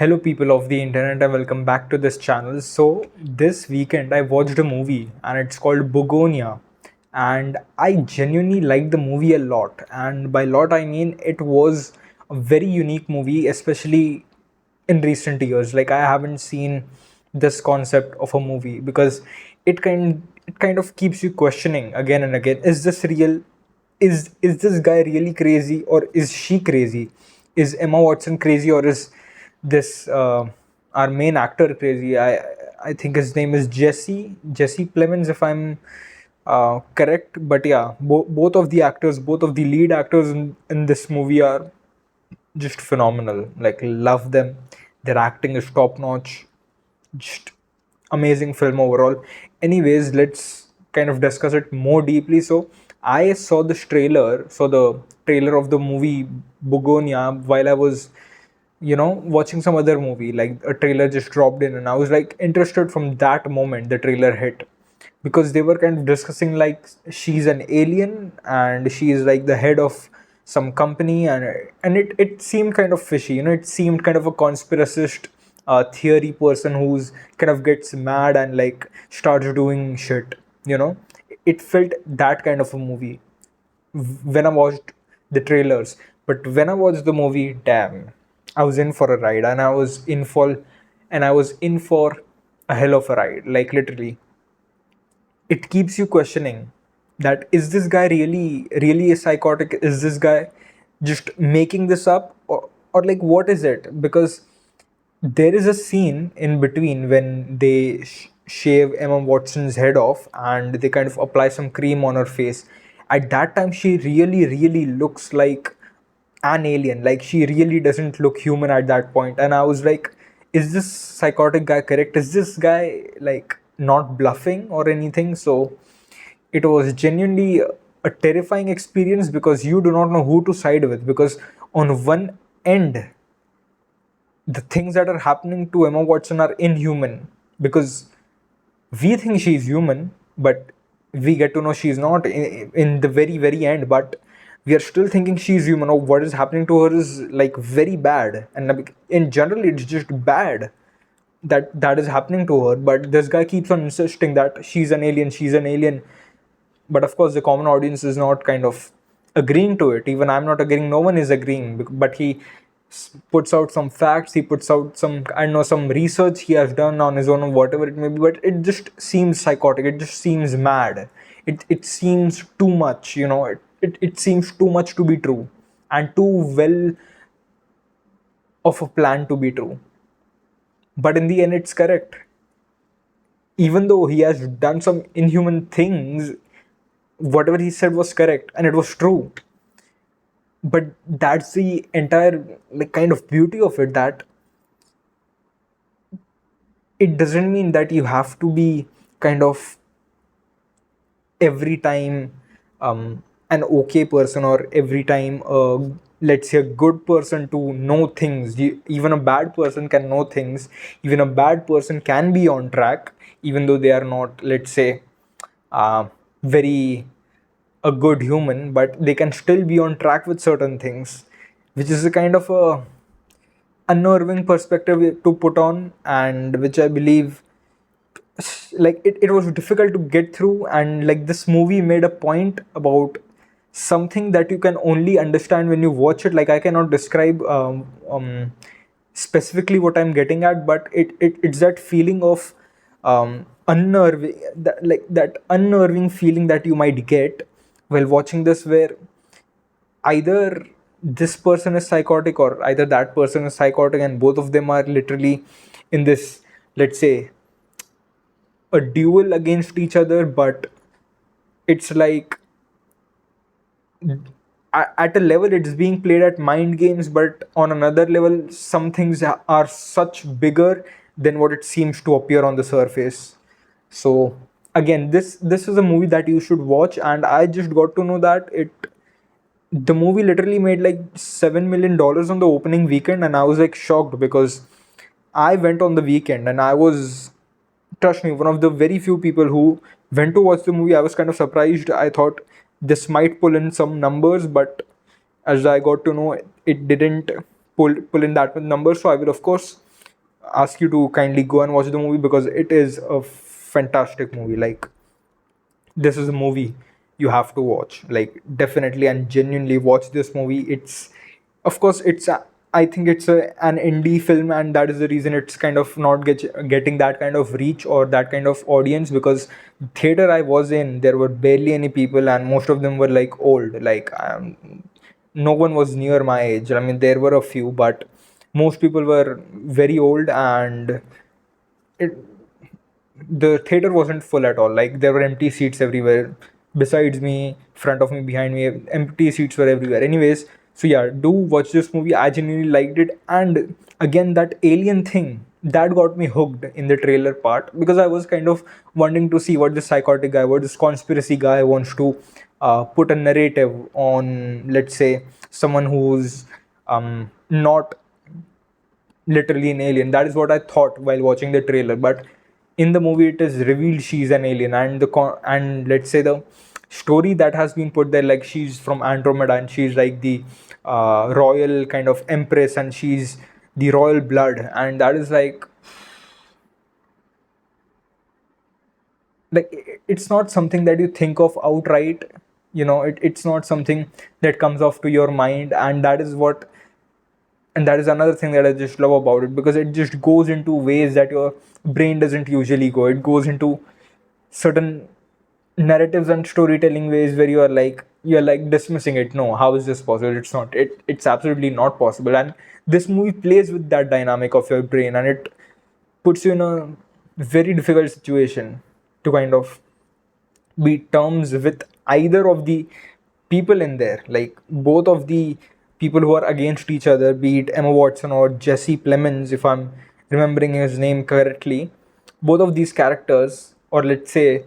Hello, people of the internet, and welcome back to this channel. So, this weekend I watched a movie and it's called Bugonia, and I genuinely liked the movie a lot. And by lot, I mean it was a very unique movie, especially in recent years. Like, I haven't seen this concept of a movie because it kind of keeps you questioning again and again, is this real? Is this guy really crazy, or is she crazy? Is Emma Watson crazy, or is this our main actor crazy? I think his name is Jesse Plemons, if I'm correct. But yeah, both of the actors, both of the lead actors in this movie are just phenomenal. Like, love them. Their acting is top notch. Just amazing film overall. Anyways, let's kind of discuss it more deeply. So I saw the trailer of the movie Bugonia while I was, watching some other movie. Like, a trailer just dropped in, and I was like interested from that moment the trailer hit, because they were kind of discussing like she's an alien and she is like the head of some company, and it seemed kind of fishy. It seemed kind of a conspiracist theory person who's kind of gets mad and like starts doing shit. you know it felt that kind of a movie when I watched the trailers. But when I watched the movie, damn, I was in for a ride, and I was in for a hell of a ride. Like, literally, it keeps you questioning that, is this guy really a psychotic? Is this guy just making this up, or like, what is it? Because there is a scene in between when they shave Emma Watson's head off and they kind of apply some cream on her face. At that time, she really looks like an alien. Like, she really doesn't look human at that point. And I was like, is this psychotic guy correct? Is this guy like not bluffing or anything? So it was genuinely a terrifying experience, because you do not know who to side with. Because on one end, the things that are happening to Emma Watson are inhuman, because we think she's human, but we get to know she's not in the very end. But we are still thinking she's human. Or what is happening to her is like very bad, and like, in general, it's just bad that is happening to her. But this guy keeps on insisting that she's an alien. But of course, the common audience is not kind of agreeing to it. Even I'm not agreeing, no one is agreeing. But he puts out some facts, he puts out some, I don't know, some research he has done on his own, or whatever it may be. But it just seems psychotic, it just seems mad. It seems too much. It seems too much to be true, and too well of a plan to be true. But in the end, it's correct. Even though he has done some inhuman things, whatever he said was correct and it was true. But that's the entire like kind of beauty of it, that it doesn't mean that you have to be kind of every time an okay person, or every time let's say a good person to know things. Even a bad person can know things. Even a bad person can be on track, even though they are not, let's say, very a good human, but they can still be on track with certain things, which is a kind of a unnerving perspective to put on, and which I believe, like, it was difficult to get through. And like, this movie made a point about something that you can only understand when you watch it. Like, I cannot describe specifically what I'm getting at, but it's that feeling of unnerving, that unnerving feeling that you might get while watching this, where either this person is psychotic or either that person is psychotic, and both of them are literally in this, let's say, a duel against each other. But it's like, at a level, it's being played at mind games, but on another level, some things are such bigger than what it seems to appear on the surface. So again, this is a movie that you should watch. And I just got to know that the movie literally made like $7 million on the opening weekend, and I was like shocked, because I went on the weekend and I was, trust me, one of the very few people who went to watch the movie. I was kind of surprised. I thought this might pull in some numbers, but as I got to know, it didn't pull in that much numbers. So I will, of course, ask you to kindly go and watch the movie because it is a fantastic movie. Like, this is a movie you have to watch, like, definitely and genuinely watch this movie. It's, of course, I think it's an indie film, and that is the reason it's kind of not getting that kind of reach or that kind of audience, because theater I was in, there were barely any people, and most of them were like old, like, no one was near my age. I mean, there were a few, but most people were very old, and it the theater wasn't full at all. Like, there were empty seats everywhere. Besides me, front of me, behind me, empty seats were everywhere. Anyways, so yeah, do watch this movie. I genuinely liked it. And again, that alien thing that got me hooked in the trailer part, because I was kind of wanting to see what this psychotic guy, what this conspiracy guy wants to put a narrative on, let's say, someone who's not literally an alien. That is what I thought while watching the trailer. But in the movie, it is revealed she's an alien, and and let's say the story that has been put there, like, she's from Andromeda, and she's like the royal kind of empress, and she's the royal blood, and that is it's not something that you think of outright. It's not something that comes off to your mind, and that is another thing that I just love about it, because it just goes into ways that your brain doesn't usually go. It goes into certain narratives and storytelling ways where you're like dismissing it. No, how is this possible? It's not. It's absolutely not possible. And this movie plays with that dynamic of your brain, and it puts you in a very difficult situation to kind of be terms with either of the people in there. Like, both of the people who are against each other, be it Emma Watson or Jesse Plemons, if I'm remembering his name correctly. Both of these characters, or let's say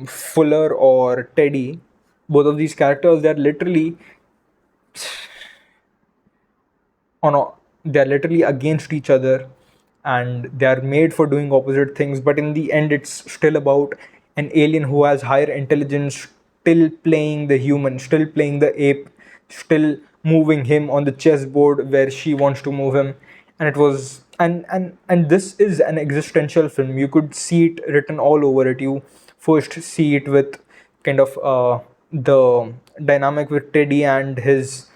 Fuller or Teddy, both of these characters, they're literally on a, they're literally against each other, and they are made for doing opposite things, but in the end it's still about an alien who has higher intelligence, still playing the human, still playing the ape, still moving him on the chessboard where she wants to move him. And it was and this is an existential film. You could see it written all over it. You first see it with kind of the dynamic with Teddy and his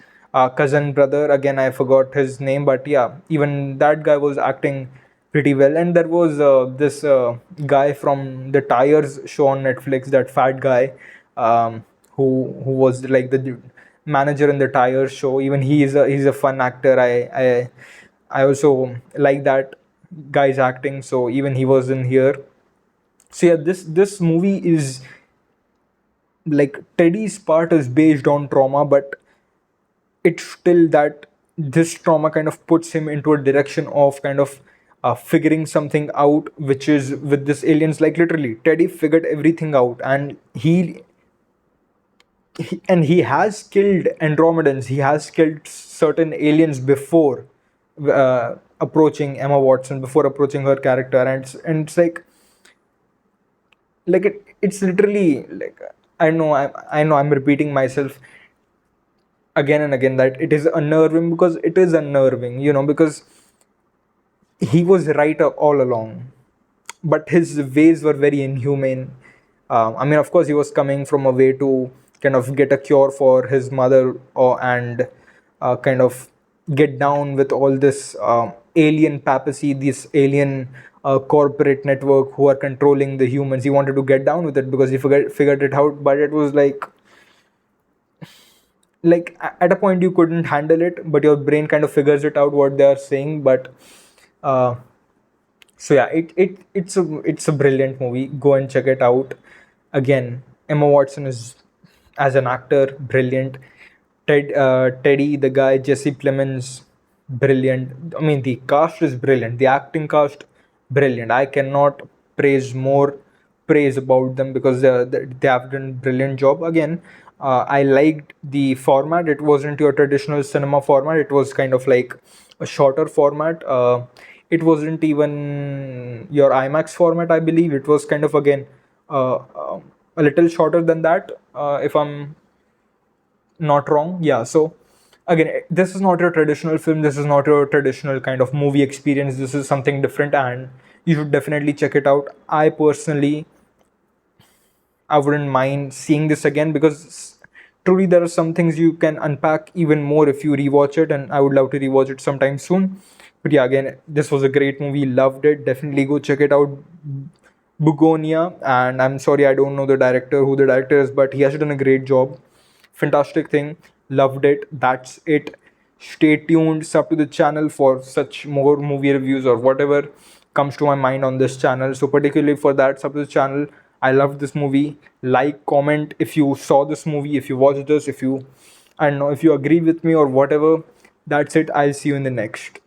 cousin brother. Again, I forgot his name, but yeah, even that guy was acting pretty well. And there was this guy from the Tires show on Netflix, that fat guy, who was like the manager in the Tires show. Even he's a fun actor. I also like that guy's acting, so even he was in here. So yeah, this movie is like, Teddy's part is based on trauma, but it's still that this trauma kind of puts him into a direction of kind of figuring something out, which is with this aliens. Like, literally, Teddy figured everything out, and he has killed Andromedans. He has killed certain aliens before approaching Emma Watson, before approaching her character. And it's like it's literally like, I know I'm repeating myself again and again, that it is unnerving, because it is unnerving, because he was right all along, but his ways were very inhumane. I mean, of course, he was coming from a way to kind of get a cure for his mother, and kind of get down with all this alien papacy, this alien corporate network who are controlling the humans. He wanted to get down with it because he figured it out, but it was like at a point you couldn't handle it, but your brain kind of figures it out what they are saying. But uh, so yeah, it's a brilliant movie. Go and check it out. Again, Emma Watson is, as an actor, brilliant. Teddy, the guy, Jesse Plemons, brilliant. I mean, the cast is brilliant. The acting cast, brilliant. I cannot praise more praise about them, because they have done a brilliant job. Again, I liked the format. It wasn't your traditional cinema format. It was kind of like a shorter format. It wasn't even your IMAX format, I believe. It was kind of, again, a little shorter than that, if I'm not wrong. Yeah, so Again, this is not your traditional film, this is not your traditional kind of movie experience, this is something different, and you should definitely check it out. I wouldn't mind seeing this again, because truly there are some things you can unpack even more if you rewatch it, and I would love to rewatch it sometime soon. But yeah, again, this was a great movie, loved it. Definitely go check it out. Bugonia, and I'm sorry I don't know who the director is, but he has done a great job. Fantastic thing, loved it. That's it. Stay tuned, sub to the channel for such more movie reviews or whatever comes to my mind on this channel. So particularly for that, sub to the channel. I loved this movie. Like, comment if you saw this movie, if you watched this, if you, I don't know, if you agree with me or whatever. That's it. I'll see you in the next.